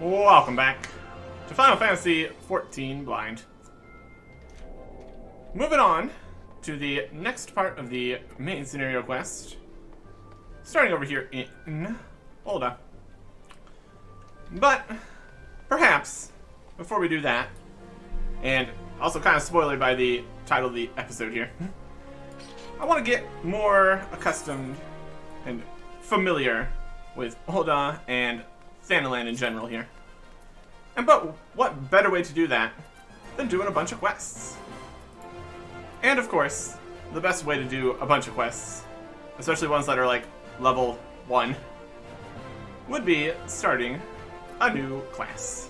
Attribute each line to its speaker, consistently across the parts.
Speaker 1: Welcome back to Final Fantasy XIV Blind. Moving on to the next part of the main scenario quest. Starting over here in Ul'dah. But, perhaps, before we do that, and also kind of spoilered by the title of the episode here, I want to get more accustomed and familiar with Ul'dah and Thanalan in general here. But what better way to do that than doing a bunch of quests? And of course, the best way to do a bunch of quests, especially ones that are like level 1, would be starting a new class.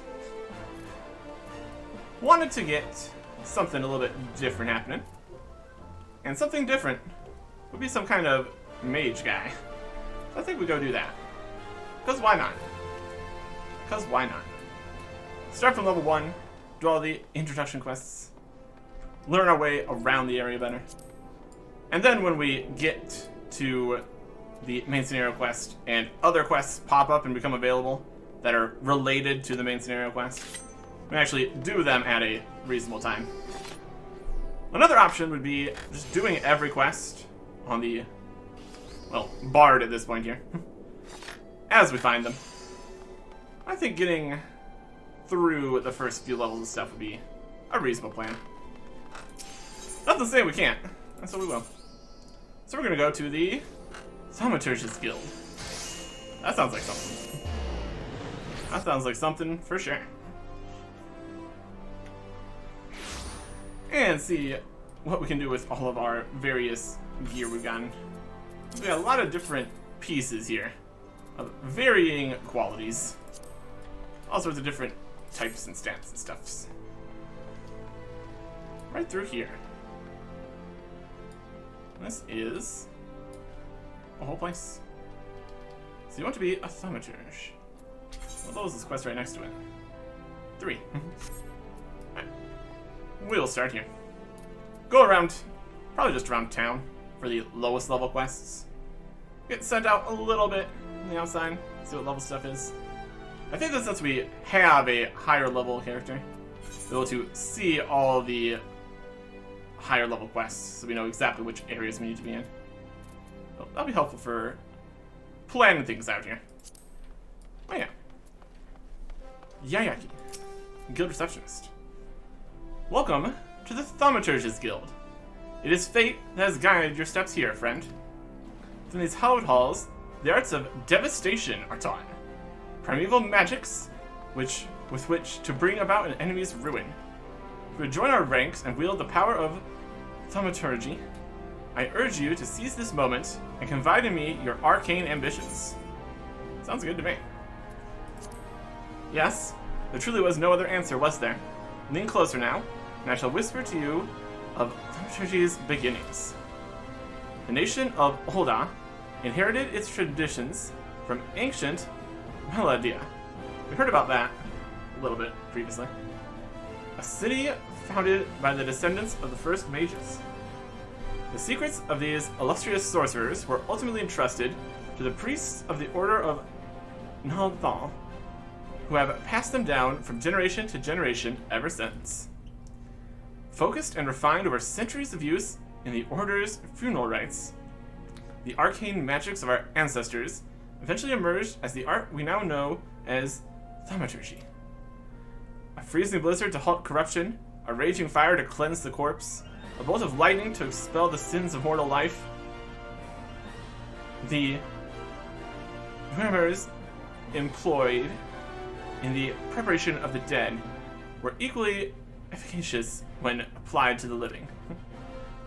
Speaker 1: Wanted to get something a little bit different happening. And something different would be some kind of mage guy. So I think we go do that. Because why not? Because why not? Start from level 1, do all the introduction quests, learn our way around the area better. And then when we get to the main scenario quest and other quests pop up and become available that are related to the main scenario quest, we actually do them at a reasonable time. Another option would be just doing every quest on the, well, bard at this point here, as we find them. I think getting through the first few levels of stuff would be a reasonable plan. Not to say we can't, and so we will. So we're gonna go to the Thaumaturge's Guild. That sounds like something. That sounds like something for sure. And see what we can do with all of our various gear we've gotten. We got a lot of different pieces here of varying qualities. All sorts of different types and stats and stuffs. Right through here. This is a whole place. So you want to be a Thaumaturge. What level is this quest right next to it? 3. Alright. We'll start here. Go around, probably just around town for the lowest level quests. Get sent out a little bit on the outside, see what level stuff is. I think that since we have a higher level character, we're able to see all the higher level quests, so we know exactly which areas we need to be in. So that'll be helpful for planning things out here. Oh yeah. Yayaki, Guild Receptionist. Welcome to the Thaumaturge's Guild. It is fate that has guided your steps here, friend. Within these hallowed halls, the arts of devastation are taught. Primeval magics, with which to bring about an enemy's ruin. If you would join our ranks and wield the power of Thaumaturgy, I urge you to seize this moment and confide in me your arcane ambitions. Sounds good to me. Yes, there truly was no other answer, was there? Lean closer now, and I shall whisper to you of Thaumaturgy's beginnings. The nation of Ul'dah inherited its traditions from ancient Meladia. We heard about that a little bit previously. A city founded by the descendants of the first mages. The secrets of these illustrious sorcerers were ultimately entrusted to the priests of the Order of Nalthal, who have passed them down from generation to generation ever since. Focused and refined over centuries of use in the Order's funeral rites, the arcane magics of our ancestors eventually emerged as the art we now know as Thaumaturgy. A freezing blizzard to halt corruption, a raging fire to cleanse the corpse, a bolt of lightning to expel the sins of mortal life. The tremors employed in the preparation of the dead were equally efficacious when applied to the living.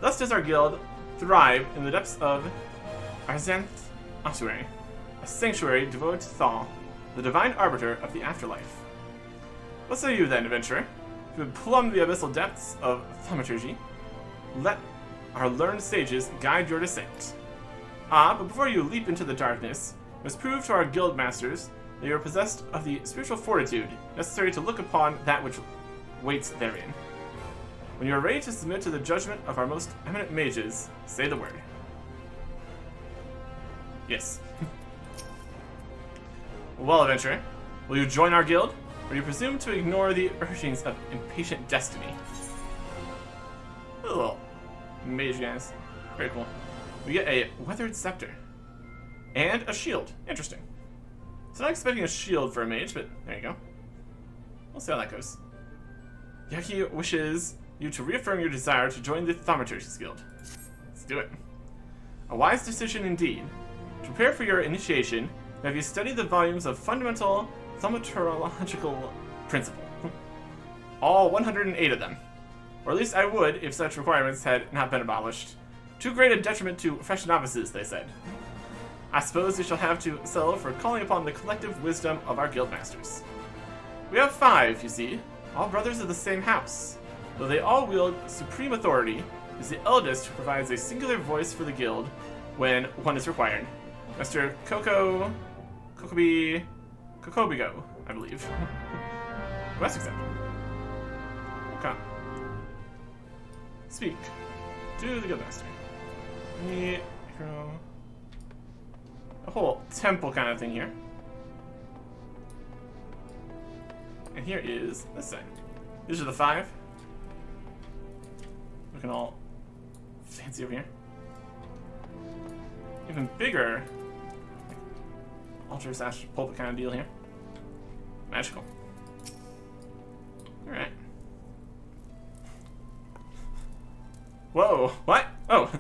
Speaker 1: Thus does our guild thrive in the depths of Arzanth Ossuary, a sanctuary devoted to Thal, the divine arbiter of the afterlife. What say you then, adventurer? If you would plumb the abyssal depths of Thaumaturgy, let our learned sages guide your descent. Ah, but before you leap into the darkness, you must prove to our guild masters that you are possessed of the spiritual fortitude necessary to look upon that which waits therein. When you are ready to submit to the judgment of our most eminent mages, say the word. Yes. Well, adventurer, Will you join our guild, or do you presume to ignore the urgings of impatient destiny? Oh, mage guys. Very cool. We get a weathered scepter. And a shield. Interesting. So not expecting a shield for a mage, but there you go. We'll see how that goes. Yaki wishes you to reaffirm your desire to join the Thaumaturge's guild. Let's do it. A wise decision indeed. To prepare for your initiation, have you studied the volumes of fundamental thaumaturgical principle? All 108 of them. Or at least I would if such requirements had not been abolished. Too great a detriment to fresh novices, they said. I suppose we shall have to settle for calling upon the collective wisdom of our guildmasters. We have 5, you see, all brothers of the same house. Though they all wield supreme authority, it is the eldest who provides a singular voice for the guild when one is required. Mr. Kokobigo, I believe. Must accept. Come. Speak to the guildmaster. A whole temple kind of thing here. And here is this side. These are the 5. Looking all fancy over here. Even bigger altar / pulpit kind of deal here. Magical. Alright. Whoa, what? Oh.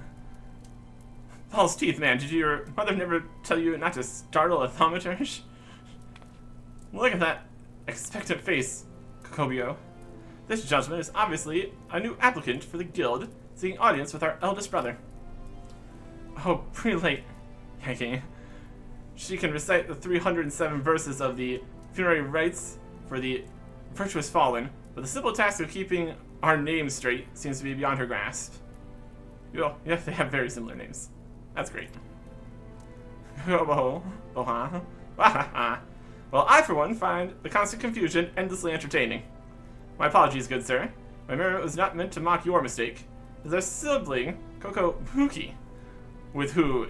Speaker 1: False teeth, man. Did your mother never tell you not to startle a thaumaturge? Look at that expectant face, Kokobio. This gentleman is obviously a new applicant for the guild, seeking audience with our eldest brother. Oh, prelate, Yaki. She can recite the 307 verses of the funerary rites for the virtuous fallen, but the simple task of keeping our names straight seems to be beyond her grasp. Well, yes, they have very similar names. That's great. Well, I, for one, find the constant confusion endlessly entertaining. My apologies, good sir. My merriment was not meant to mock your mistake. It is our sibling, Kokobuki, with whom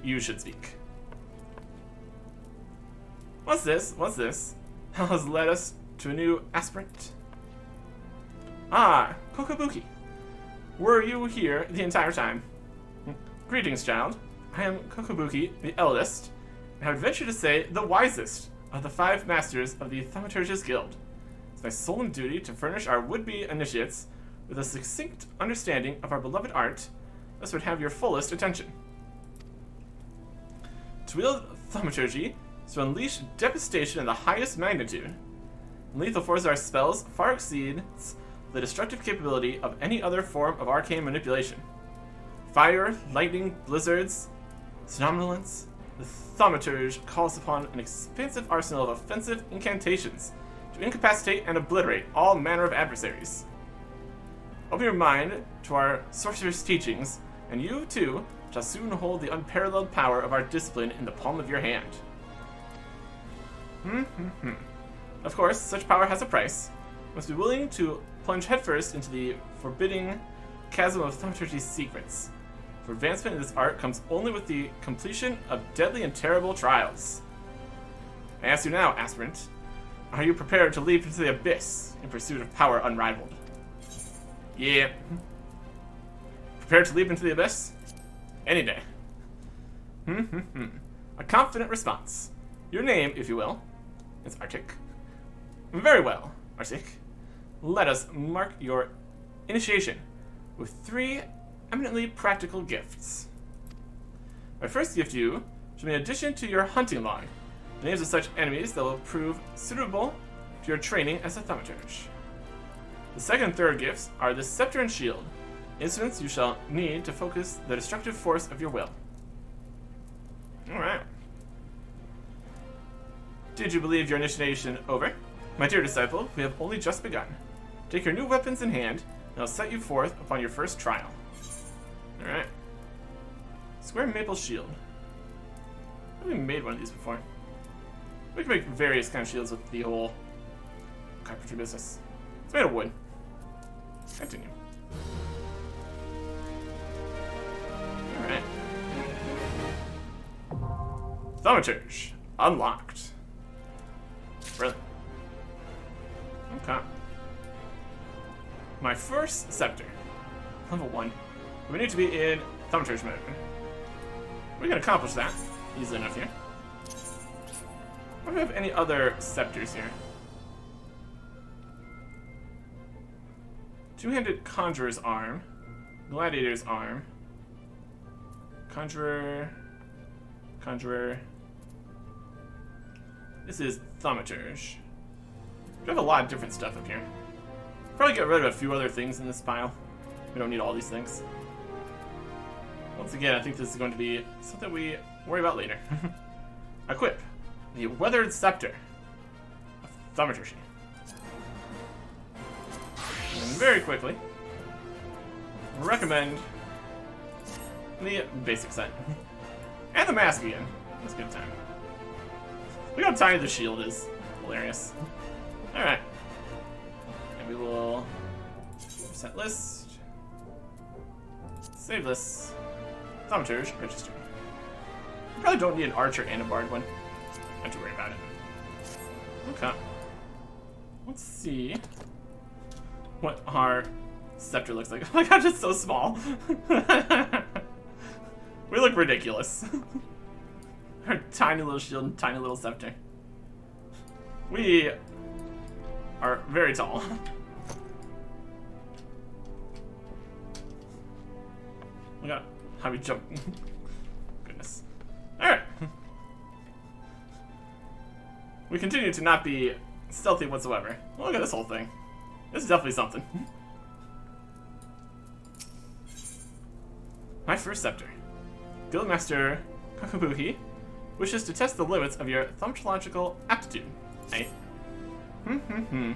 Speaker 1: you should speak. What's this? What's this? Hell has led us to a new aspirant. Ah, Kokobuki. Were you here the entire time? Greetings, child. I am Kokobuki, the eldest, and I would venture to say the wisest of the 5 masters of the Thaumaturge's Guild. It's my solemn duty to furnish our would-be initiates with a succinct understanding of our beloved art, thus would have your fullest attention. To wield Thaumaturgy is to unleash devastation in the highest magnitude. The lethal force of our spells far exceeds the destructive capability of any other form of arcane manipulation. Fire, lightning, blizzards, somnolence, the Thaumaturge calls upon an expansive arsenal of offensive incantations to incapacitate and obliterate all manner of adversaries. Open your mind to our sorcerer's teachings, and you, too, shall soon hold the unparalleled power of our discipline in the palm of your hand. Of course, such power has a price. You must be willing to plunge headfirst into the forbidding chasm of Thaumaturge's secrets. For advancement in this art comes only with the completion of deadly and terrible trials. I ask you now, aspirant, are you prepared to leap into the abyss in pursuit of power unrivaled? Yeah. Prepared to leap into the abyss? Any day. A confident response. Your name, if you will, is Arctic. Very well, Arctic. Let us mark your initiation with 3 eminently practical gifts. My first gift to you shall be in addition to your hunting log, the names of such enemies that will prove suitable to your training as a thaumaturge. The second and third gifts are the scepter and shield, instruments you shall need to focus the destructive force of your will. Alright. Did you believe your initiation over? My dear disciple, we have only just begun. Take your new weapons in hand, and I'll set you forth upon your first trial. Alright. Square maple shield. I think we made one of these before. We can make various kind of shields with the whole carpentry business. It's made of wood. Continue. Alright. Thaumaturge. Unlocked. Brilliant. Okay. My first scepter. Level 1. We need to be in Thaumaturge mode. We can accomplish that easily enough here. Do we have any other scepters here? Two-handed Conjurer's Arm. Gladiator's Arm. Conjurer. This is Thaumaturge. We have a lot of different stuff up here. Probably get rid of a few other things in this pile. We don't need all these things. Once again, I think this is going to be something we worry about later. Equip the Weathered Scepter of Thaumaturge. And very quickly, recommend the basic set. And the mask again. That's a good time. Look how tiny the shield is. Hilarious. Alright. And we will set list. Save this. Thaumaturge, register. We probably don't need an archer and a bard one. Don't have to worry about it. Okay. Let's see what our scepter looks like. Oh my god, it's so small. We look ridiculous. Our tiny little shield and tiny little scepter. We are very tall. Look at how we jump. Goodness. Alright. We continue to not be stealthy whatsoever. Look at this whole thing. This is definitely something. My first scepter. Guildmaster Kakabuhi wishes to test the limits of your thaumaturgical aptitude. Right? The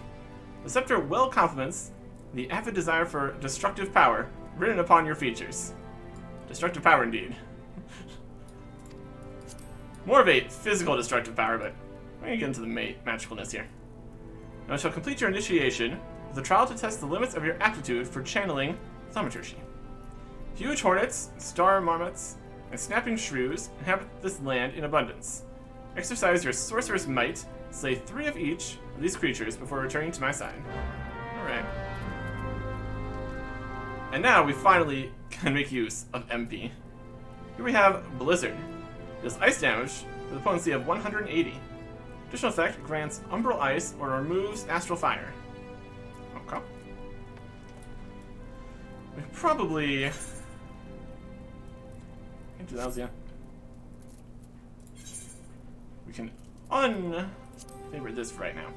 Speaker 1: scepter well complements the avid desire for destructive power written upon your features. Destructive power indeed. More of a physical destructive power, but we're gonna get into the magicalness here. Now, I shall complete your initiation with a trial to test the limits of your aptitude for channeling Thaumaturge. Huge hornets, star marmots, and snapping shrews inhabit this land in abundance. Exercise your sorcerer's might, slay 3 of each of these creatures before returning to my side. Alright. And now we finally can make use of MP. Here we have Blizzard. Deals ice damage with a potency of 180. Additional effect grants umbral ice or removes astral fire. Okay. We probably can't do those yet. We can unfavorite this for right now.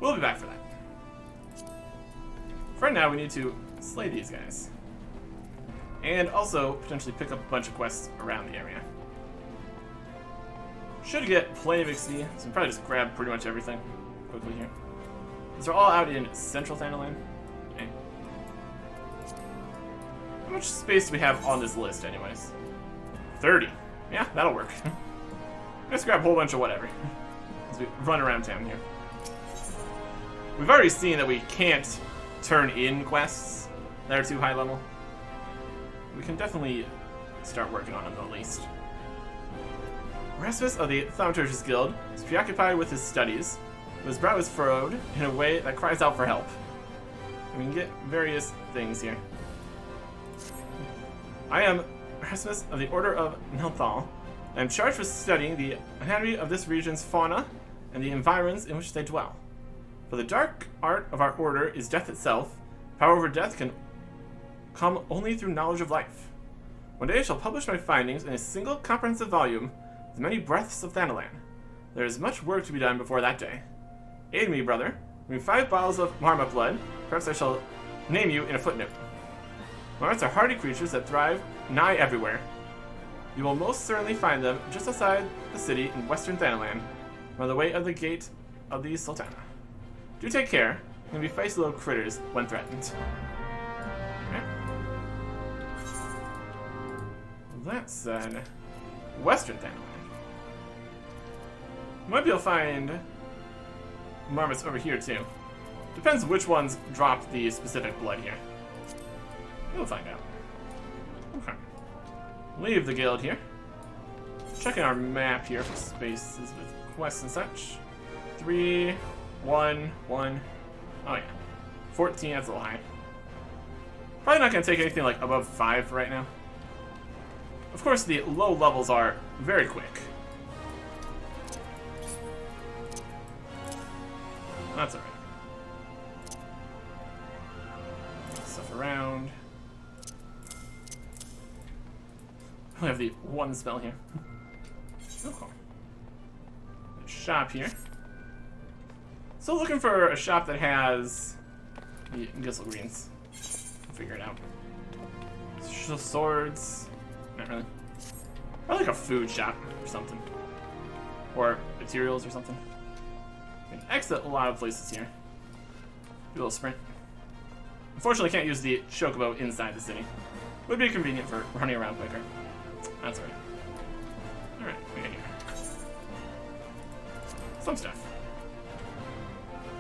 Speaker 1: We'll be back for that. For now, we need to slay these guys. And also, potentially pick up a bunch of quests around the area. Should get plenty of XP, so we can probably just grab pretty much everything quickly here. These are all out in central Thanalan. Okay. How much space do we have on this list, anyways? 30. Yeah, that'll work. Let's grab a whole bunch of whatever as we run around town here. We've already seen that we can't turn in quests that are too high level. We can definitely start working on them at least. Erasmus of the Thaumaturge's Guild is preoccupied with his studies, but his brow is furrowed in a way that cries out for help. And we can get various things here. I am Erasmus of the Order of Nelthal. I am charged with studying the anatomy of this region's fauna and the environs in which they dwell. For the dark art of our order is death itself. Power over death can come only through knowledge of life. One day I shall publish my findings in a single comprehensive volume with many breaths of Thanalan. There is much work to be done before that day. Aid me, brother. Bring 5 bottles of marmot blood. Perhaps I shall name you in a footnote. Marmots are hardy creatures that thrive nigh everywhere. You will most certainly find them just outside the city in western Thanalan, by the way of the gate of the Sultana. Do take care. You can be feisty little critters when threatened. Okay. That said, western Thanalan. Might be able to find marmots over here too. Depends which ones drop the specific blood here. We'll find out. Okay. Leave the guild here. Checking our map here for spaces with quests and such. 3, 1, 1. Oh yeah. 14, that's a little high. Probably not going to take anything like above 5 right now. Of course, the low levels are very quick. That's alright. Stuff around. We have the one spell here. Oh, cool. Shop here. Still looking for a shop that has the Gissel Greens. Figure it out. Swords. Not really. Probably like a food shop or something. Or materials or something. You can exit a lot of places here. Do a little sprint. Unfortunately, can't use the chocobo inside the city. Would be convenient for running around quicker. That's right. Alright, we got here. Some stuff.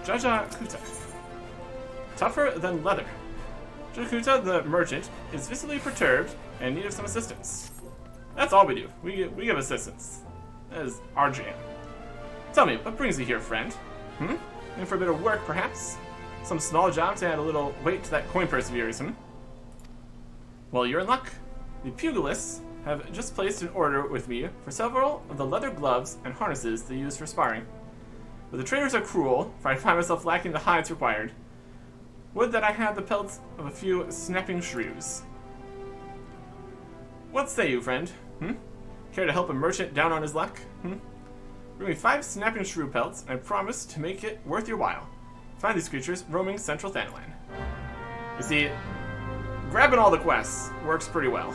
Speaker 1: Jaja Kuta. Tougher than leather. Jakuta, the merchant, is visibly perturbed and in need of some assistance. That's all we do. We give assistance. That is our jam. Tell me, what brings you here, friend? In for a bit of work, perhaps? Some small job to add a little weight to that coin purse of yours, Well, you're in luck. The pugilists have just placed an order with me for several of the leather gloves and harnesses they use for sparring. But the traders are cruel, for I find myself lacking the hides required. Would that I had the pelts of a few snapping shrews. What say you, friend? Care to help a merchant down on his luck? Bring me 5 snapping shrew pelts, and I promise to make it worth your while. Find these creatures roaming central Thanalan. You see, grabbing all the quests works pretty well.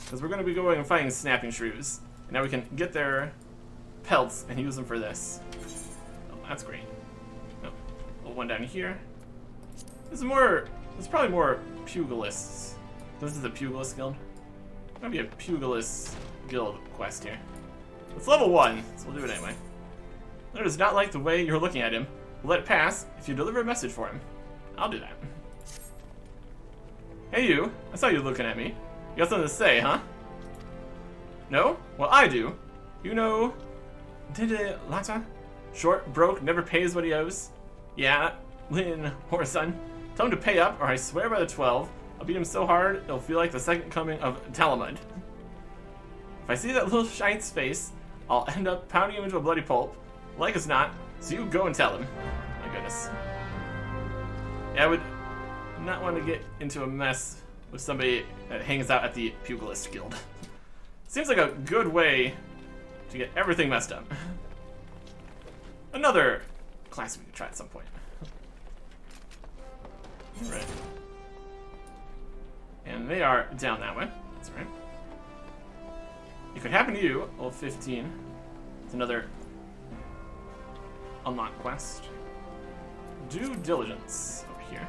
Speaker 1: Because we're going to be going and fighting snapping shrews. And now we can get their pelts and use them for this. Oh, that's great. Oh, little one down here. There's probably more pugilists. This is a pugilist guild. Might be a pugilist guild quest here. It's level 1, so we'll do it anyway. Leonard does not like the way you're looking at him. We'll let it pass if you deliver a message for him. I'll do that. Hey you, I saw you looking at me. You got something to say, huh? No? Well, I do. You know... Did Lata? Short, broke, never pays what he owes. Yeah, Lin, or son. Tell him to pay up, or I swear by the 12, I'll beat him so hard, it'll feel like the second coming of Talamud. If I see that little shite's face, I'll end up pounding him into a bloody pulp. Like as not, so you go and tell him. My goodness. Yeah, I would not want to get into a mess with somebody that hangs out at the Pugilist Guild. Seems like a good way to get everything messed up. Another class we could try at some point. Alright. And they are down that way. That's right. It could happen to you, level 15. It's another unlock quest. Due diligence over here.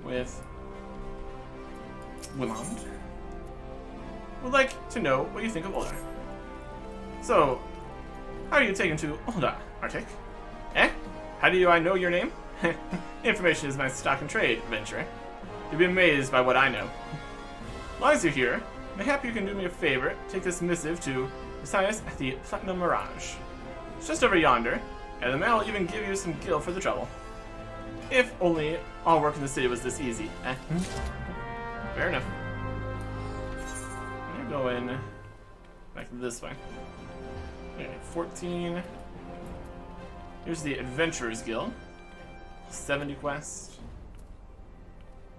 Speaker 1: With Willand. Would like to know what you think of Ulda. So, how are you taken to Ulda, Arctic? Eh? How do I know your name? Information is my stock and trade, adventurer. You'll be amazed by what I know. As long as you're here, mayhap you can do me a favor, take this missive to Messias at the Platinum Mirage. It's just over yonder, and the man will even give you some gil for the trouble. If only all work in the city was this easy, eh? Fair enough. I'm going back this way. Okay, 14. Here's the Adventurers Guild. 70 quest.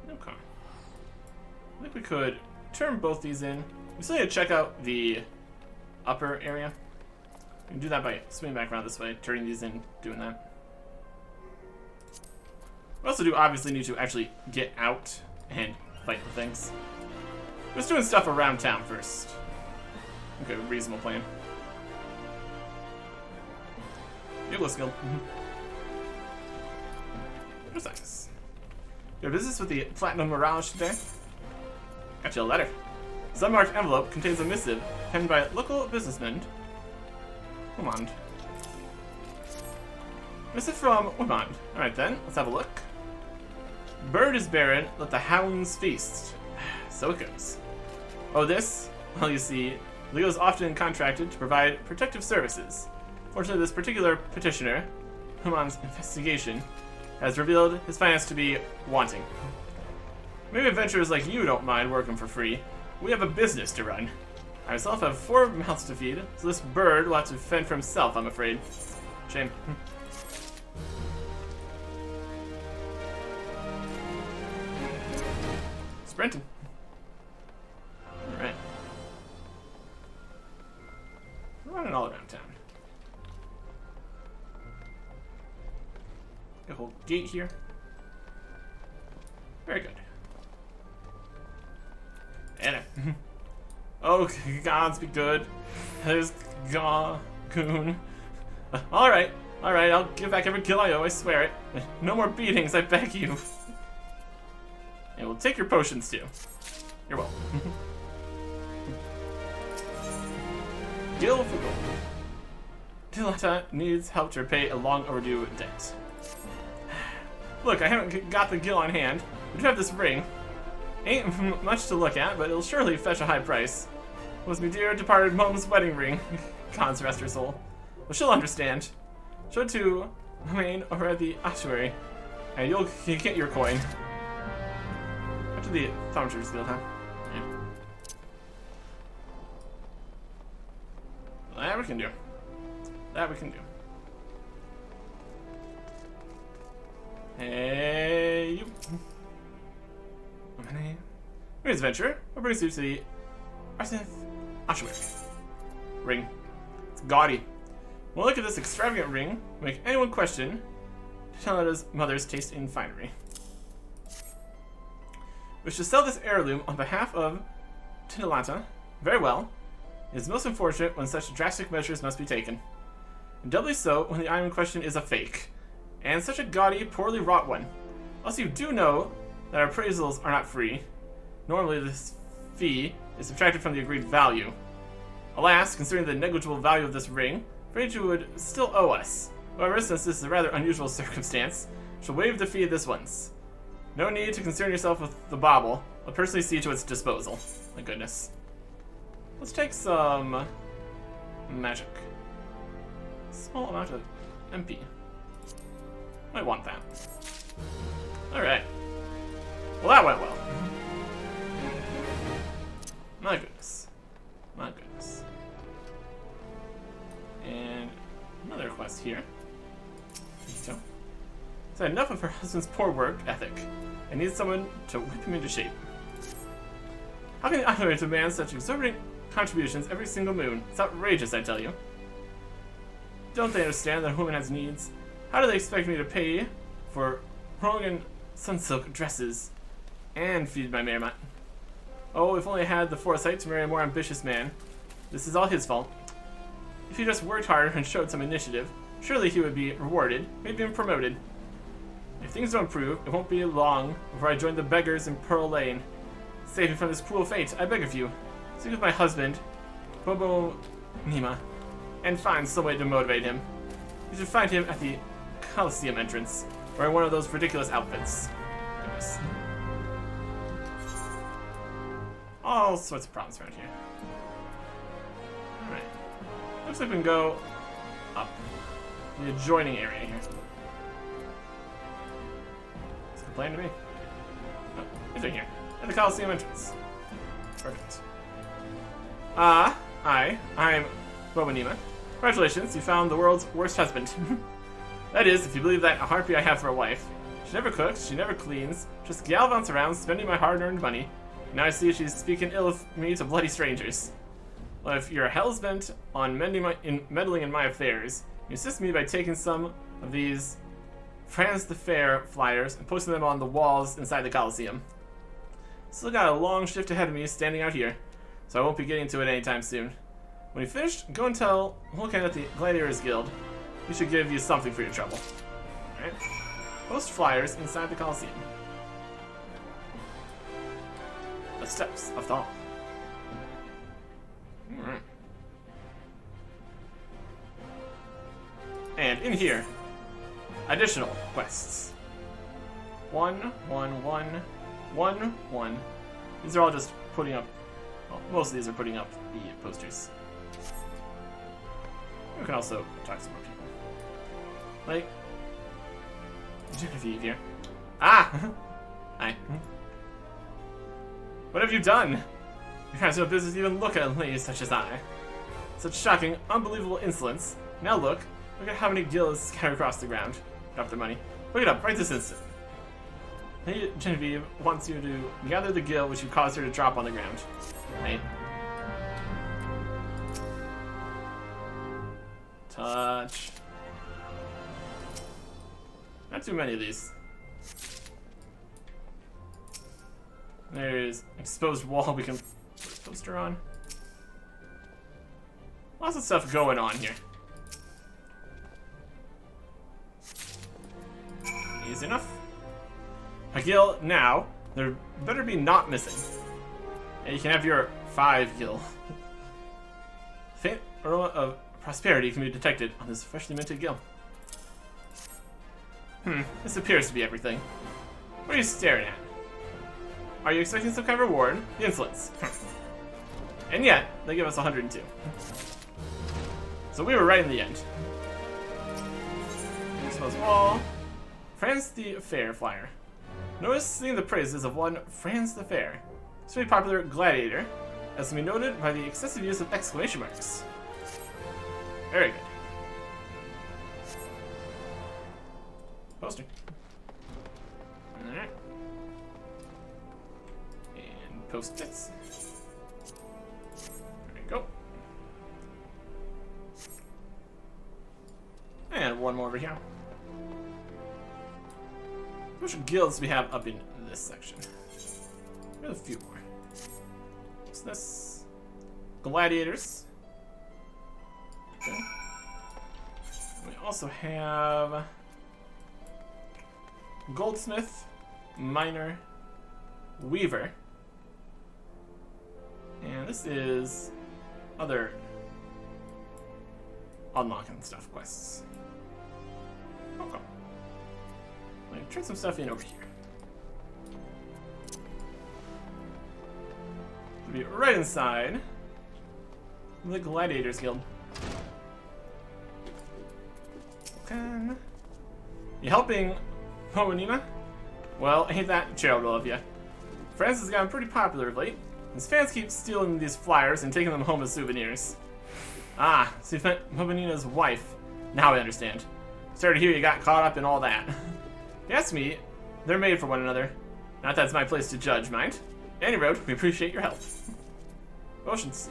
Speaker 1: Okay. I think we could turn both these in. We still need to check out the upper area. We can do that by swinging back around this way, turning these in, doing that. We also do obviously need to actually get out and fight the things. Just doing stuff around town first. Okay, reasonable plan. Bugle Guild. Nice. You have business with the Platinum Mirage today? Got you a letter. This unmarked envelope contains a missive penned by a local businessman. Wimond. Missive from Wimond. Alright then, let's have a look. Bird is barren, let the hounds feast. So it goes. Oh, this? Well, you see, Leo is often contracted to provide protective services. Fortunately, this particular petitioner, Human's investigation, has revealed his finance to be wanting. Maybe adventurers like you don't mind working for free. We have a business to run. I myself have 4 mouths to feed, so this bird will have to fend for himself, I'm afraid. Shame. Sprinting. Alright. We're running all around town. Got a whole gate here. Very good. And oh, gods be good. There's Goon. Alright, I'll give back every kill I owe, I swear it. No more beatings, I beg you. And we'll take your potions too. You're welcome. Gil for gold. Dilata needs help to repay a long overdue debt. Look, I haven't got the Gil on hand. We do have this ring. Ain't much to look at, but it'll surely fetch a high price. It was me dear departed mom's wedding ring. God's rest her soul. Well, she'll understand. Show it to Wayne over at the ossuary, and you'll get your coin. After the Thaumaturge guild, huh? Yeah. Well, that we can do. That we can do. Hey, you. Here's adventure. What brings you to the XIV ossuary? Ring. It's gaudy. Well, look at this extravagant ring. Make anyone question Tilata's mother's taste in finery. Wish to sell this heirloom on behalf of Tilata. Very well. It is most unfortunate when such drastic measures must be taken. And doubly so when the item in question is a fake. And such a gaudy, poorly wrought one. Also, you do know that our appraisals are not free. Normally, this fee is subtracted from the agreed value. Alas, considering the negligible value of this ring, I'm afraid you would still owe us. However, since this is a rather unusual circumstance, I shall waive the fee of this once. No need to concern yourself with the bauble. I'll personally see to its disposal. My goodness. Let's take some magic. Small amount of MP. Might want that. Alright. Well, that went well. My goodness. My goodness. And another quest here. So enough of her husband's poor work ethic. I need someone to whip him into shape. How can the Honorary demand such exorbitant contributions every single moon? It's outrageous, I tell you. Don't they understand that a woman has needs? How do they expect me to pay for Rogan sunsilk dresses and feed my marmot? Oh, if only I had the foresight to marry a more ambitious man. This is all his fault. If he just worked harder and showed some initiative, surely he would be rewarded, maybe even promoted. If things don't improve, it won't be long before I join the beggars in Pearl Lane. Save me from this cruel fate, I beg of you. Speak with my husband, Bobo Nima, and find some way to motivate him. You should find him at the Coliseum entrance, wearing one of those ridiculous outfits. Goodness. All sorts of problems around here. Alright. Looks like we can go up. The adjoining area here. It's complaining to me. Oh, he's right here. At the Coliseum entrance. Perfect. I'm Bobanima. Congratulations, you found the world's worst husband. That is, if you believe that a harpy I have for a wife. She never cooks, she never cleans, just galvants around spending my hard-earned money. Now I see she's speaking ill of me to bloody strangers. Well, if you're hell's-bent on meddling in my affairs, you assist me by taking some of these France the Fair flyers and posting them on the walls inside the Coliseum. Still got a long shift ahead of me standing out here, so I won't be getting to it anytime soon. When you finish, go and tell Vulcan at the Gladiators Guild. He should give you something for your trouble. Alright. Post flyers inside the Coliseum. The steps of Thaumaturge. Alright. And in here, additional quests. 1, 1, 1, 1, 1. These are all just putting up, well, most of these are putting up the posters. We can also talk to some more people. Like Genevieve here. Ah! Hi. What have you done? You have no business even look at a lady such as I. Such shocking, unbelievable insolence. Now look at how many gills scattered across the ground. Drop their money. Look it up right this instant. Lady Genevieve wants you to gather the gill which you caused her to drop on the ground. Right? Touch. Not too many of these. There's exposed wall we can put a poster on. Lots of stuff going on here. Easy enough. A gill now. There better be not missing. And you can have your 5 gill. Faint aroma of prosperity can be detected on this freshly minted gill. This appears to be everything. What are you staring at? Are you expecting some kind of reward? The insolence. And yet, they give us 102. So we were right in the end. Exposed wall. France the Fair flyer. Notice singing the praises of one France the Fair. It's a very popular gladiator, as can be noted by the excessive use of exclamation marks. Very good. Poster. Alright. And post-its. There we go. And one more over here. How much guilds do we have up in this section? We have a few more. What's this? Gladiators. Okay. We also have goldsmith, miner, weaver, and this is other unlocking stuff quests. Okay. Let me turn some stuff in over here. It'll be right inside the Gladiators Guild. Okay. You helping Homonima? Well, ain't that charitable of you? France has gotten pretty popular of late. His fans keep stealing these flyers and taking them home as souvenirs. Ah, so you met Homonina's wife. Now I understand. Sorry to hear you got caught up in all that. If you ask me, they're made for one another. Not that's my place to judge, mind. Any road, we appreciate your help. Oceans.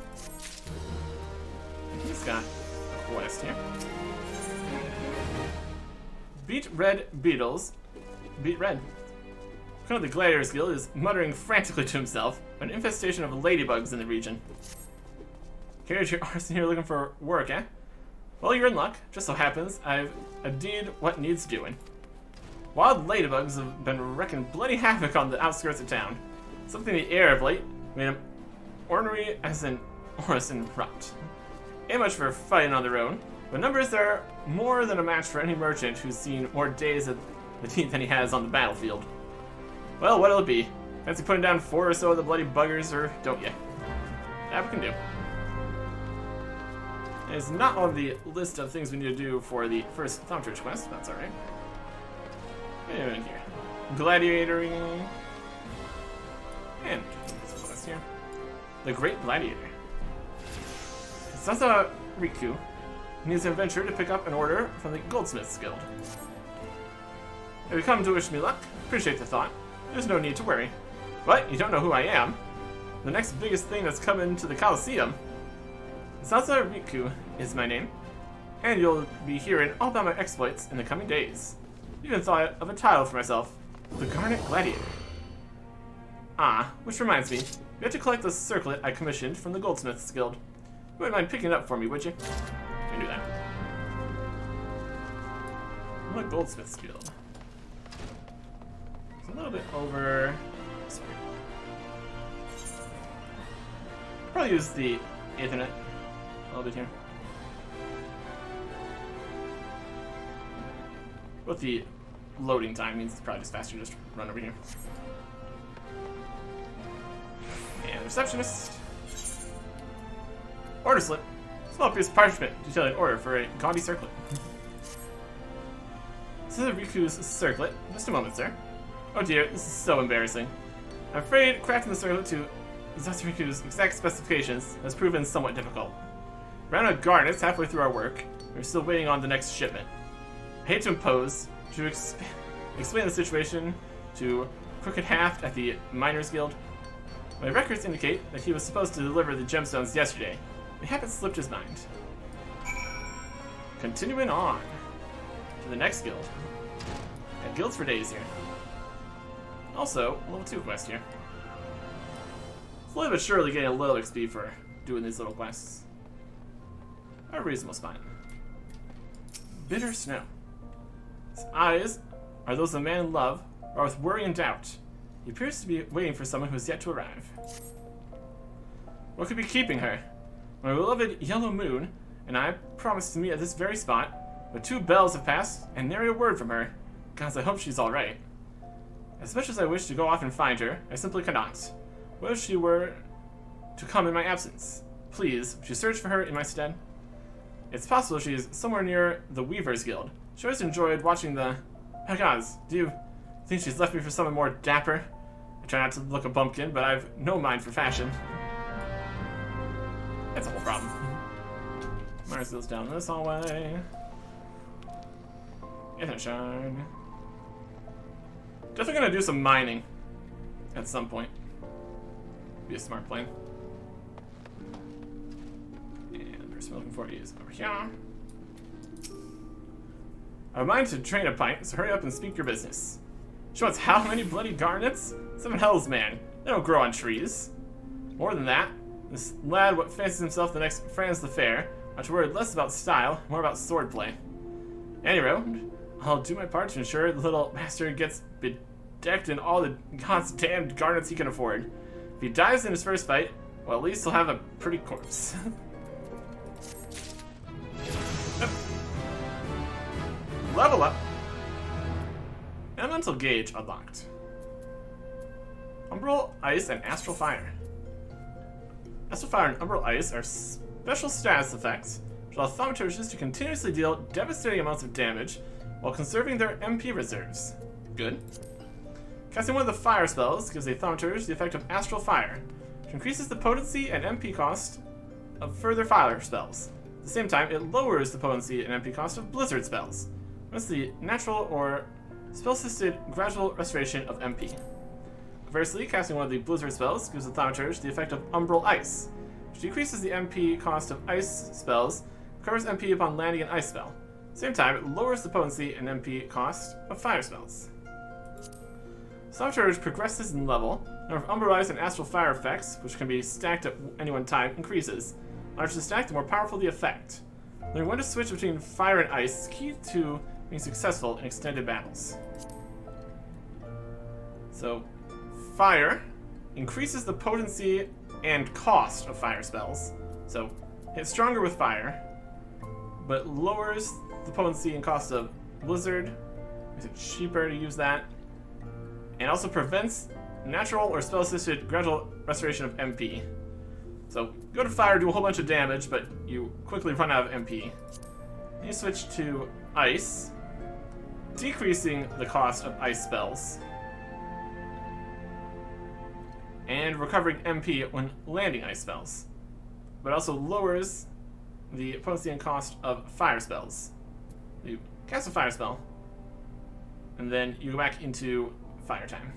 Speaker 1: He's got a quest here. Beat red beetles. Beat red. One of the Gladiators Guild is muttering frantically to himself about an infestation of ladybugs in the region. Here's your arson here looking for work, eh? Well, you're in luck. Just so happens I've did what needs doing. Wild ladybugs have been wrecking bloody havoc on the outskirts of town. Something in the air of late made them ornery as an orison rot. Ain't much for fighting on their own, but numbers are more than a match for any merchant who's seen more days at the teeth than he has on the battlefield. Well, what'll it be? Fancy putting down 4 or so of the bloody buggers, or don't ya? That we can do. It's not on the list of things we need to do for the first Thaumaturge quest, that's alright. What are we doing here? Gladiatoring. And this quest here. The Great Gladiator. Sasa Riku needs an adventure to pick up an order from the Goldsmiths Guild. Have you come to wish me luck? Appreciate the thought. There's no need to worry. But you don't know who I am. The next biggest thing that's coming to the Colosseum. Sasa Riku is my name, and you'll be hearing all about my exploits in the coming days. Even thought of a title for myself, the Garnet Gladiator. Ah, which reminds me, you have to collect the circlet I commissioned from the Goldsmiths Guild. You wouldn't mind picking it up for me, would you? I can do that. The Goldsmiths Guild. It's a little bit over. Sorry. Probably use the Ethernet a little bit here. With the loading time means it's probably just faster to just run over here. And receptionist. Order slip. Small piece of parchment detailing order for a gaudy circlet. This is Riku's circlet. Just a moment, sir. Oh dear, this is so embarrassing. I'm afraid crafting the circlet to Riku's exact specifications has proven somewhat difficult. Ran out of garnets halfway through our work. We're still waiting on the next shipment. I hate to impose, to explain the situation to Crooked Haft at the Miners Guild. My records indicate that he was supposed to deliver the gemstones yesterday. It happened slipped his mind. Continuing on to the next guild. Got guilds for days here. Also, level 2 quest here. Slowly but surely getting a little XP for doing these little quests. A reasonable spot. Bitter snow. His eyes are those of a man in love, or with worry and doubt. He appears to be waiting for someone who has yet to arrive. What could be keeping her? My beloved Yellow Moon and I promised to meet at this very spot, but 2 bells have passed and nary a word from her. Gods, I hope she's alright. As much as I wish to go off and find her, I simply cannot. What if she were to come in my absence? Please, would you search for her in my stead? It's possible she is somewhere near the Weavers Guild. She always enjoyed watching the... Oh gods, do you think she's left me for someone more dapper? I try not to look a bumpkin, but I've no mind for fashion. That's a whole problem. Mars goes down this hallway. Get a shine. Definitely gonna do some mining at some point. Be a smart plan. And the person we're looking for is over here. I have mind to drain a pint, so hurry up and speak your business. She wants how many bloody garnets? 7 hells, man. They don't grow on trees. More than that, this lad what fancies himself the next Franz the Fair, ought to worry less about style, more about swordplay. Anyway, I'll do my part to ensure the little bastard gets bedecked in all the god's damned garnets he can afford. If he dies in his first fight, well, at least he'll have a pretty corpse. Level up. Elemental gauge unlocked. Umbral Ice and Astral Fire. Astral Fire and Umbral Ice are special status effects which allow Thaumaturges to continuously deal devastating amounts of damage while conserving their MP reserves. Good. Casting one of the fire spells gives a Thaumaturge the effect of Astral Fire, which increases the potency and MP cost of further fire spells. At the same time, it lowers the potency and MP cost of Blizzard spells. That's the natural or spell-assisted gradual restoration of MP. Conversely, casting one of the Blizzard spells gives the Thaumaturge the effect of Umbral Ice, which decreases the MP cost of ice spells, recovers MP upon landing an ice spell. At the same time, it lowers the potency and MP cost of fire spells. Thaumaturge progresses in level. The number of Umbral Ice and Astral Fire effects, which can be stacked at any one time, increases. The larger the stack, the more powerful the effect. Learning when to switch between fire and ice is key to being successful in extended battles. So, fire increases the potency and cost of fire spells. So, it's stronger with fire, but lowers the potency and cost of Blizzard, makes it cheaper to use that, and also prevents natural or spell-assisted gradual restoration of MP. So, go to fire, do a whole bunch of damage, but you quickly run out of MP. Then you switch to ice, decreasing the cost of ice spells, and recovering MP when landing ice spells, but also lowers the potency and cost of fire spells. You cast a fire spell, and then you go back into fire time.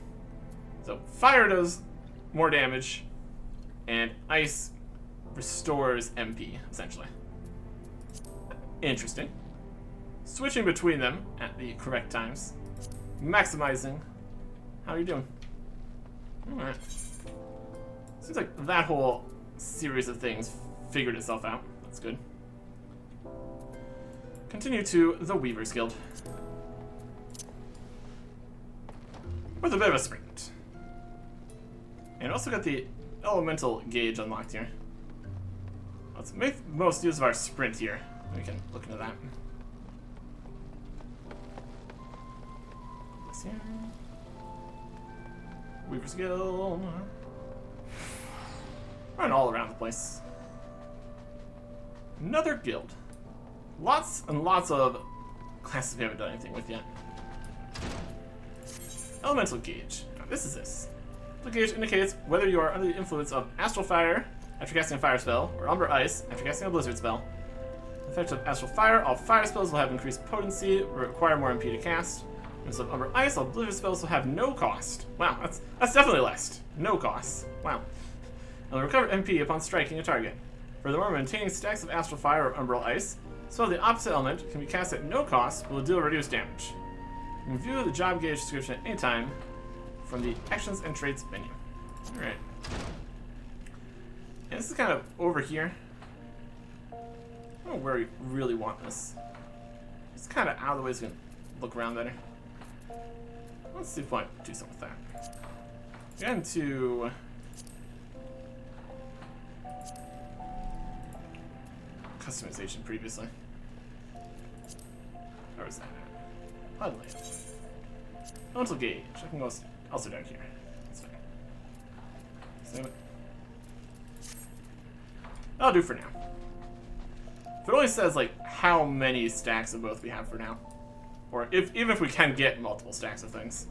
Speaker 1: So fire does more damage, and ice restores MP, essentially. Interesting. Switching between them at the correct times. Maximizing. How are you doing? Alright. Seems like that whole series of things figured itself out. That's good. Continue to the Weavers Guild. With a bit of a sprint. And also got the elemental gauge unlocked here. Let's make the most use of our sprint here. We can look into that. This here. Weaver's Guild. Run all around the place. Another guild. Lots and lots of classes we haven't done anything with yet. Elemental gauge. Now, this is this. The gauge indicates whether you are under the influence of astral fire after casting a fire spell, or umbra ice after casting a blizzard spell. The effect of astral fire, all fire spells will have increased potency, require more MP to cast. Instead of umbra ice, all blizzard spells will have no cost. Wow, that's definitely less. No cost. Wow. And will recover MP upon striking a target. Furthermore, maintaining stacks of astral fire or umbral ice, spell of the opposite element can be cast at no cost, but will deal reduced damage. You can view the job gauge description at any time from the Actions and Traits menu. Alright. And this is kind of over here. I don't know where we really want this. It's kind of out of the way so we can look around better. Let's see if I can do something with that. Get into customization previously. Where was that at? HUD layout. Elemental gauge. I can go also down here. That's fine. Save it. That'll do for now. If it only says like how many stacks of both we have for now, or even if we can get multiple stacks of things,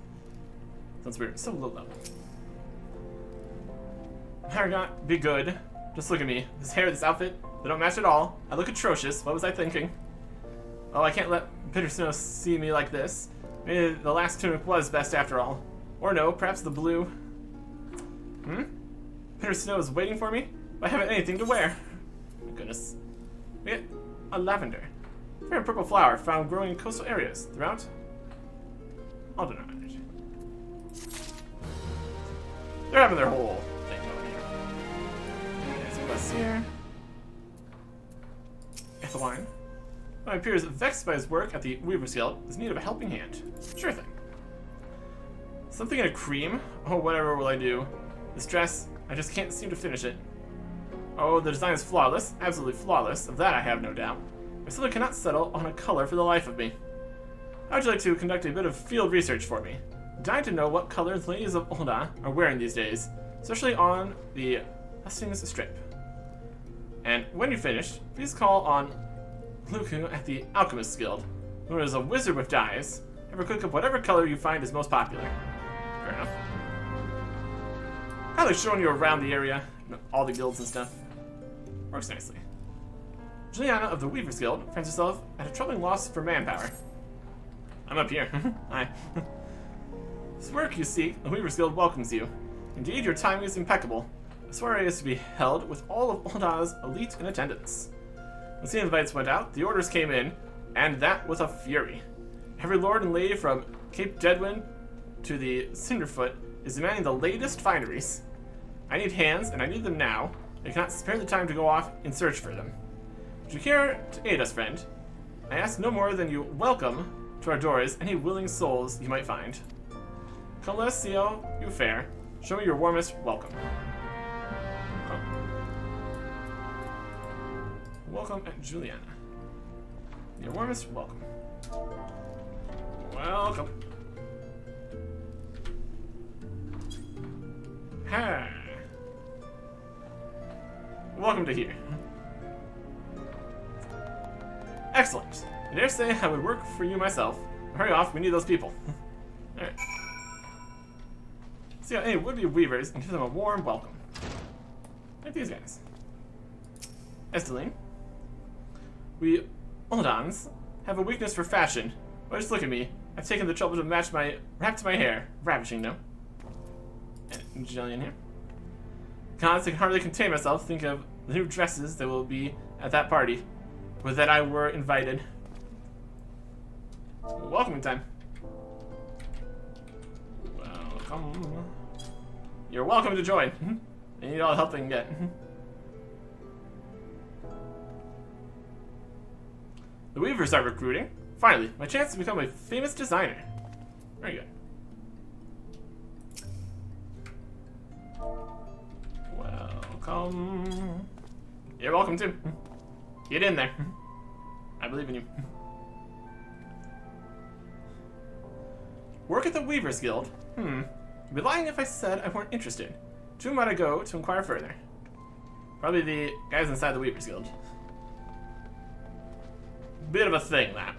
Speaker 1: since we're so low level. Paragon, be good. Just look at me. This hair, this outfit, they don't match at all. I look atrocious. What was I thinking? Oh, I can't let Bitter Snow see me like this. Maybe the last tunic was best after all. Or no, perhaps the blue. Bitter Snow is waiting for me? I haven't anything to wear. Oh, my goodness. We get a lavender. Fair purple flower found growing in coastal areas throughout Alderaan. They're having their whole thing going here. Okay, some quests here. Ethelwine. When it appears vexed by his work at the Weaver's Guild, is in need of a helping hand. Sure thing. Something in a cream? Oh, whatever will I do? This dress, I just can't seem to finish it. Oh, the design is flawless, absolutely flawless, of that I have no doubt. I simply cannot settle on a color for the life of me. How would you like to conduct a bit of field research for me? I'm dying to know what colors ladies of Ul'dah are wearing these days, especially on the Hustings Strip. And when you finish, please call on Luku at the Alchemist's Guild, who is a wizard with dyes. Ever cook up whatever color you find is most popular. Fair enough. I like showing you around the area, all the guilds and stuff. Works nicely. Juliana of the Weaver's Guild finds herself at a troubling loss for manpower. I'm up here. Hi. This work you seek, the Weaver's Guild welcomes you. Indeed, your timing is impeccable. The soiree is to be held with all of Ul'dah's elite in attendance. Once the invites went out, the orders came in, and that with a fury. Every lord and lady from Cape Deadwind to the Cinderfoot is demanding the latest fineries. I need hands, and I need them now. I cannot spare the time to go off in search for them. Would you care to aid us, friend? I ask no more than you welcome to our doors any willing souls you might find. Come let us see how you fare. Show me your warmest welcome. Oh. Welcome at Juliana. Your warmest welcome. Welcome. Ha. Welcome to here. Excellent. I dare say I would work for you myself. Hurry off, we need those people. Alright. See how any would-be weavers and give them a warm welcome. Like these guys. Esteline. We Uldans have a weakness for fashion. Well, just look at me. I've taken the trouble to wrap my hair. Ravishing, no? And Jillian here. I can hardly contain myself. Think of the new dresses that will be at that party. Would that I were invited. Welcoming time. Welcome. You're welcome to join. I need all the help they can get. The Weavers are recruiting. Finally, my chance to become a famous designer. Very good. Welcome. You're welcome too. Get in there. I believe in you. Work at the Weaver's Guild? I'd be lying if I said I weren't interested. To whom might I go to inquire further? Probably the guys inside the Weaver's Guild. bit of a thing, that.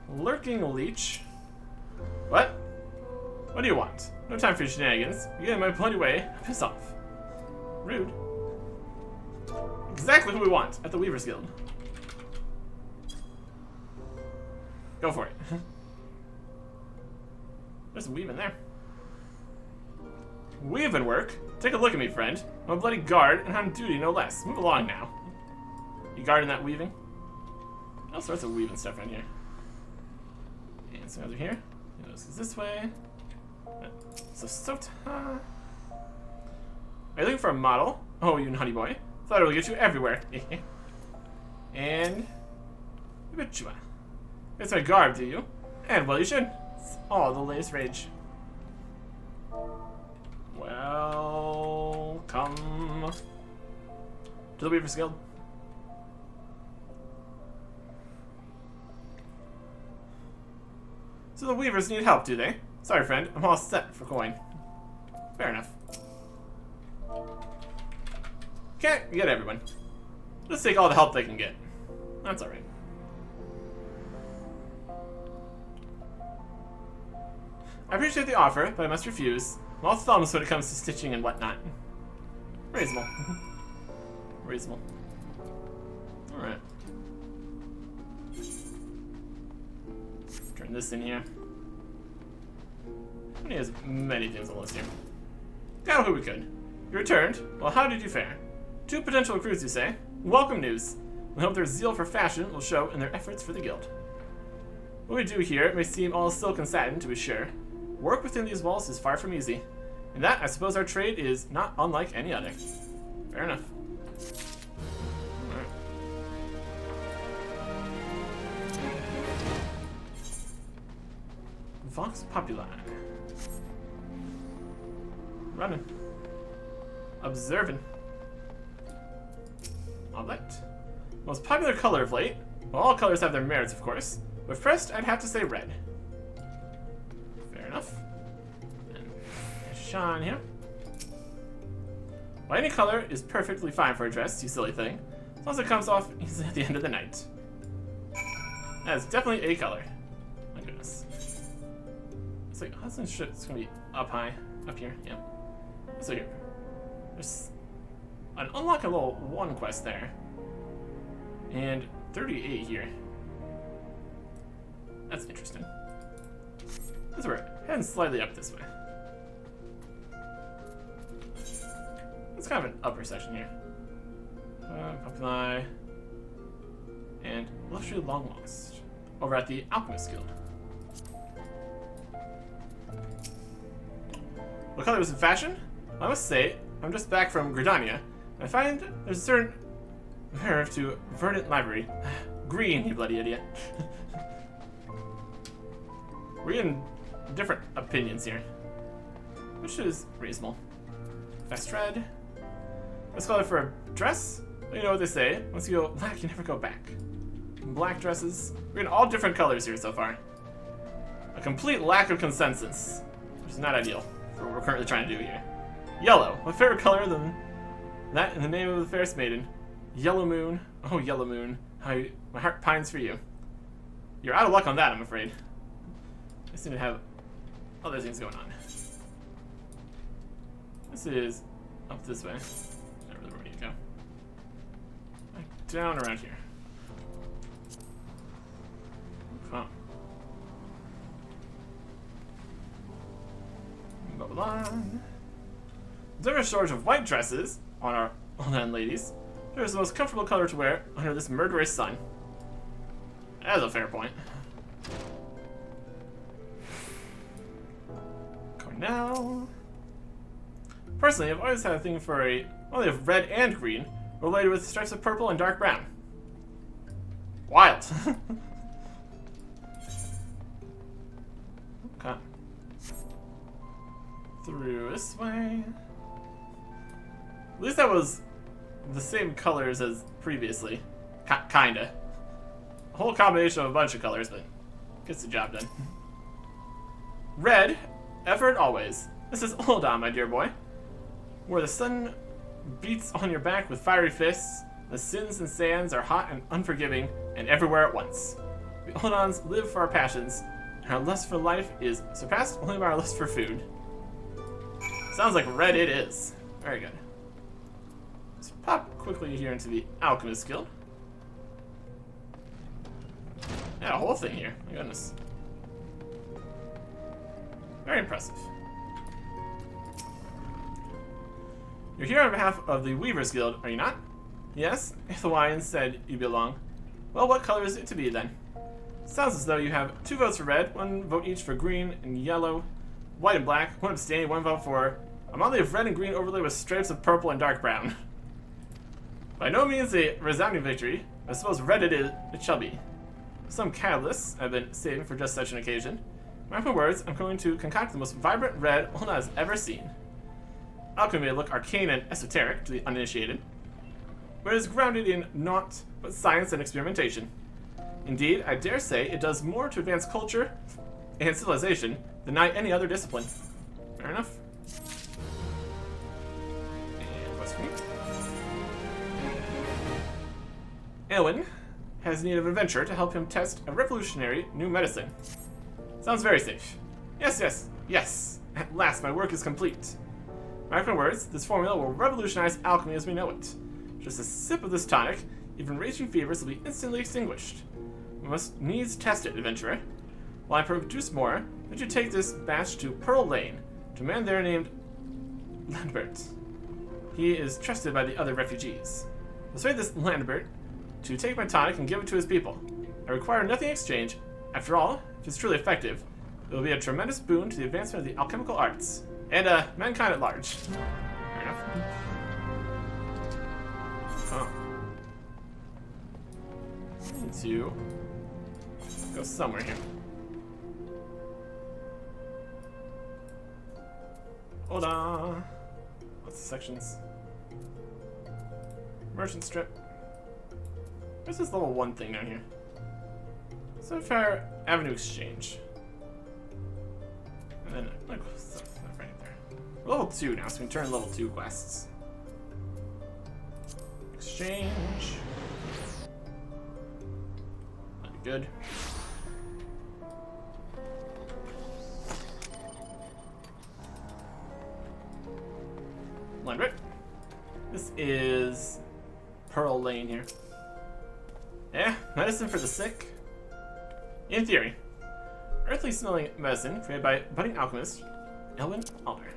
Speaker 1: Lurking leech. What? What do you want? No time for your shenanigans. You get in my bloody way. Piss off. Rude. Exactly who we want at the Weaver's Guild. Go for it. There's some weaving there. Weaving work? Take a look at me, friend. I'm a bloody guard, and on duty, no less. Move along now. You guarding that weaving? All sorts of weaving stuff around here. And some over here. This is this way. So are you looking for a model? Oh, you naughty boy. Thought it would get you everywhere. And it's my garb, do you? And well, you should. It's all the latest rage. Welcome to the Weaver's Guild. So the Weavers need help, do they? Sorry, friend. I'm all set for coin. Fair enough. Can't get everyone. Let's take all the help they can get. That's alright. I appreciate the offer, but I must refuse. I'm all thumbs when it comes to stitching and whatnot. Reasonable. Reasonable. Alright. Turn this in here. He has many things on the list here. Got who we could. You returned. Well, how did you fare? 2 potential recruits, you say? Welcome news. We hope their zeal for fashion will show in their efforts for the guild. What we do here may seem all silk and satin, to be sure. Work within these walls is far from easy. In that, I suppose our trade is not unlike any other. Fair enough. Alright. Vox Populi. Running. Observing. Alright. Most popular color of late. Well, all colors have their merits, of course. But first, I'd have to say red. Fair enough. And Sean here. Well, any color is perfectly fine for a dress, you silly thing. As long as it comes off easily at the end of the night. That is definitely a color. My goodness. It's like, husband shit, it's gonna be up high. Up here, yeah. So here. There's an unlock a level 1 quest there. And 38 here. That's interesting. That's we're heading slightly up this way. It's kind of an upper section here. Populi. And Luxury Long Lost. Over at the Alchemist Guild. What color was in fashion? I must say, I'm just back from Gridania, and I find there's a certain verve to verdant library. Green, you bloody idiot. We're getting different opinions here, which is reasonable. Fast red. Best color for a dress? Well, you know what they say, once you go black, you never go back. Black dresses. We're getting all different colors here so far. A complete lack of consensus, which is not ideal for what we're currently trying to do here. Yellow. What favorite color than that in the name of the fairest maiden? Yellow moon. Oh, yellow moon. How my heart pines for you. You're out of luck on that, I'm afraid. I seem to have other things going on. This is up this way. Not really where we need to go. Like down around here. Come on. Blah, blah, blah. There's a shortage of white dresses on our land ladies. There's the most comfortable color to wear under this murderous sun. That's a fair point. Cornell. Personally, I've always had a thing for a only of red and green, related with stripes of purple and dark brown. Wild. Okay. Through this way. At least that was the same colors as previously. Kinda. A whole combination of a bunch of colors, but gets the job done. Red, ever and always. This is Ul'dah, my dear boy. Where the sun beats on your back with fiery fists, The sins and sands are hot and unforgiving, and everywhere at once. We Oldons live for our passions, and our lust for life is surpassed only by our lust for food. Sounds like red it is. Very good. Let's pop quickly here into the Alchemist Guild. Yeah, a whole thing here. My goodness. Very impressive. You're here on behalf of the Weavers Guild, are you not? Yes, if the Hawaiian said you belong. Well, what color is it to be then? Sounds as though you have 2 votes for red, 1 vote each for green and yellow, white and black, 1 abstaining, 1 vote for a motley of red and green overlaid with stripes of purple and dark brown. By no means a resounding victory, I suppose red it shall be. Some catalysts I've been saving for just such an occasion. Mark my words, I'm going to concoct the most vibrant red Olna has ever seen. Alchemy may look arcane and esoteric to the uninitiated, but it is grounded in naught but science and experimentation. Indeed, I dare say it does more to advance culture and civilization than any other discipline. Fair enough. And what's for me? Elwyn has need of an adventurer to help him test a revolutionary new medicine. Sounds very safe. Yes. At last, my work is complete. Mark my words, this formula will revolutionize alchemy as we know it. Just a sip of this tonic, even raging fevers will be instantly extinguished. We must needs test it, adventurer. While I produce more, would you take this batch to Pearl Lane, to a man there named Lambert. He is trusted by the other refugees. Persuade this Lambert to take my tonic and give it to his people. I require nothing in exchange. After all, if it's truly effective, it will be a tremendous boon to the advancement of the alchemical arts, and mankind at large. Fair enough. Oh. I need to go somewhere here. Hold on. What's the sections? Merchant strip. Where's this level 1 thing down here? Sapphire Avenue Exchange. And then, like, stuff right there. We're level 2 now, so we can turn level 2 quests. Exchange. That'd be good. Lambert. This is Pearl Lane here. Yeah, medicine for the sick. In theory. Earthly smelling medicine created by budding alchemist Elwyn Alder.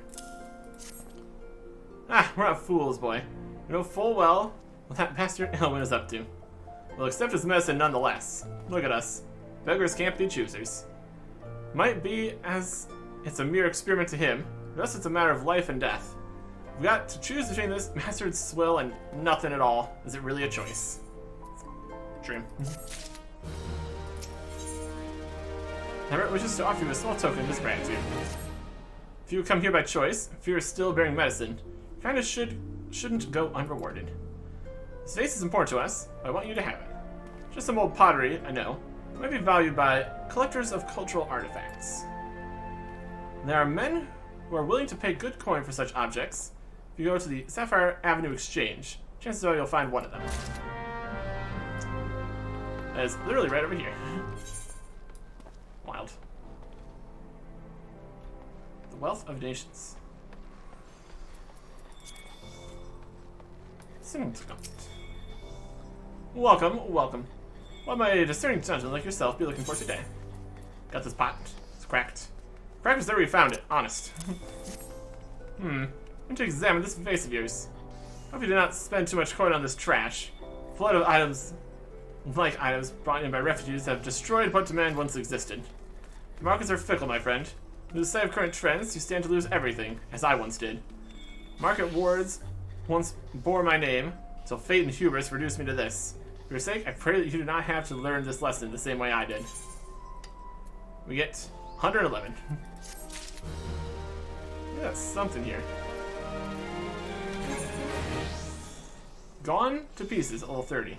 Speaker 1: Ah, we're not fools, boy. We know full well what that bastard Elwyn is up to. We'll accept his medicine nonetheless. Look at us. Beggars can't be choosers. Might be as it's a mere experiment to him, but us it's a matter of life and death. We've got to choose between this mastered swill and nothing at all. Is it really a choice? Dream. Lambert wishes to offer you a small token of his gratitude. If you come here by choice, if you are still bearing medicine, kinda shouldn't go unrewarded. This vase is important to us, but I want you to have it. Just some old pottery, I know. It might be valued by collectors of cultural artifacts. There are men who are willing to pay good coin for such objects. If you go to the Sapphire Avenue Exchange, chances are you'll find one of them. That is literally right over here. Wild. The Wealth of Nations. Welcome, welcome. What might a discerning gentleman like yourself be looking for today? Got this pot. It's cracked. Cracked was there we found it, honest. I'm to examine this vase of yours. Hope you did not spend too much coin on this trash. Flood of items, like items brought in by refugees, have destroyed what demand once existed. The markets are fickle, my friend. In the sight of current trends, you stand to lose everything, as I once did. Market wards once bore my name, till fate and hubris reduced me to this. For your sake, I pray that you do not have to learn this lesson the same way I did. We get 111. That's something here. Gone to pieces at level 30. We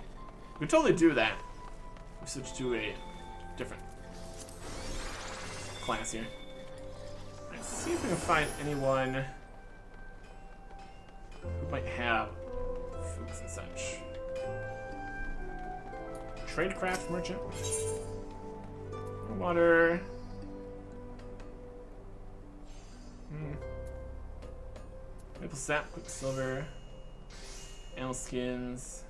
Speaker 1: could totally do that. We switch to a different class here. Let's see if we can find anyone who might have foods and such. Tradecraft merchant. Water. Maple sap, quicksilver, animal skins.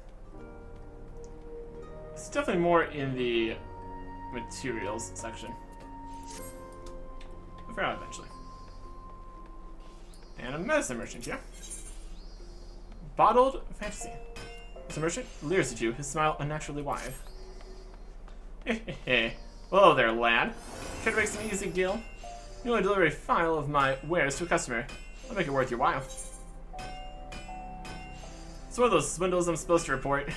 Speaker 1: It's definitely more in the materials section. We'll figure out eventually. And a medicine merchant here. Bottled fantasy. This merchant leers at you, his smile unnaturally wide. Hehehe. Hello there, lad. Care to make some easy deal? You only deliver a file of my wares to a customer. I'll make it worth your while. It's one of those swindles I'm supposed to report.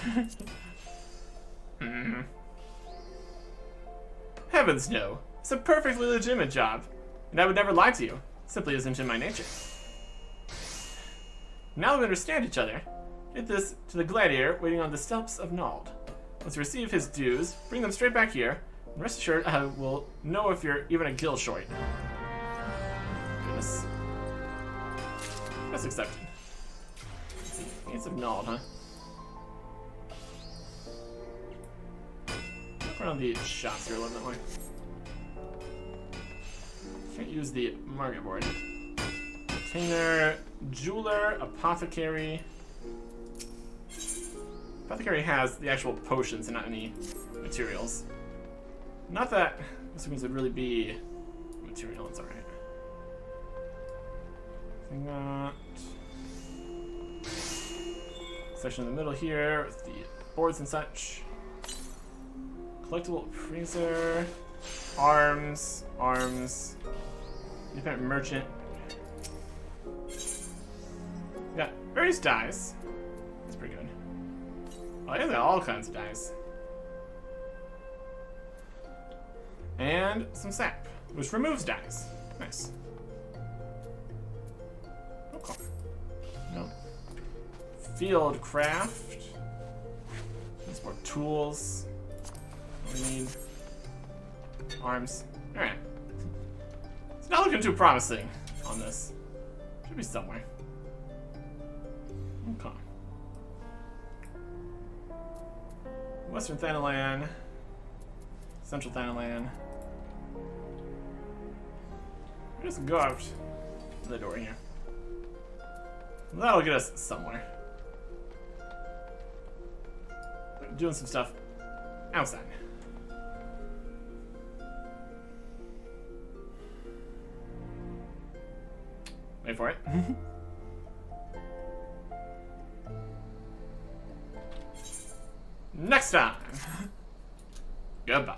Speaker 1: Heavens no. It's a perfectly legitimate job. And I would never lie to you. It simply isn't in my nature. Now that we understand each other, get this to the gladiator waiting on the steps of Nald. Once you receive his dues, bring them straight back here, and rest assured I will know if you're even a gill short. Goodness. That's accepted. Let's see. Gates of Nald, huh? Look around the shops here a little bit more. Can't use the market board. Container, jeweler, apothecary. Apothecary has the actual potions and not any materials. Not that this would really be material, it's alright. Got section in the middle here with the boards and such. Collectible freezer, arms, independent merchant. We got various dyes. That's pretty good. Oh, yeah, they got all kinds of dyes. And some sap, which removes dyes. Nice. Okay. No. Field craft. There's more tools. What do we need? Arms. Alright. It's not looking too promising on this. Should be somewhere. Okay. Western Thanalan. Central Thanalan. Just go out the door here. That'll get us somewhere. Doing some stuff outside. Wait for it. Next time. Goodbye.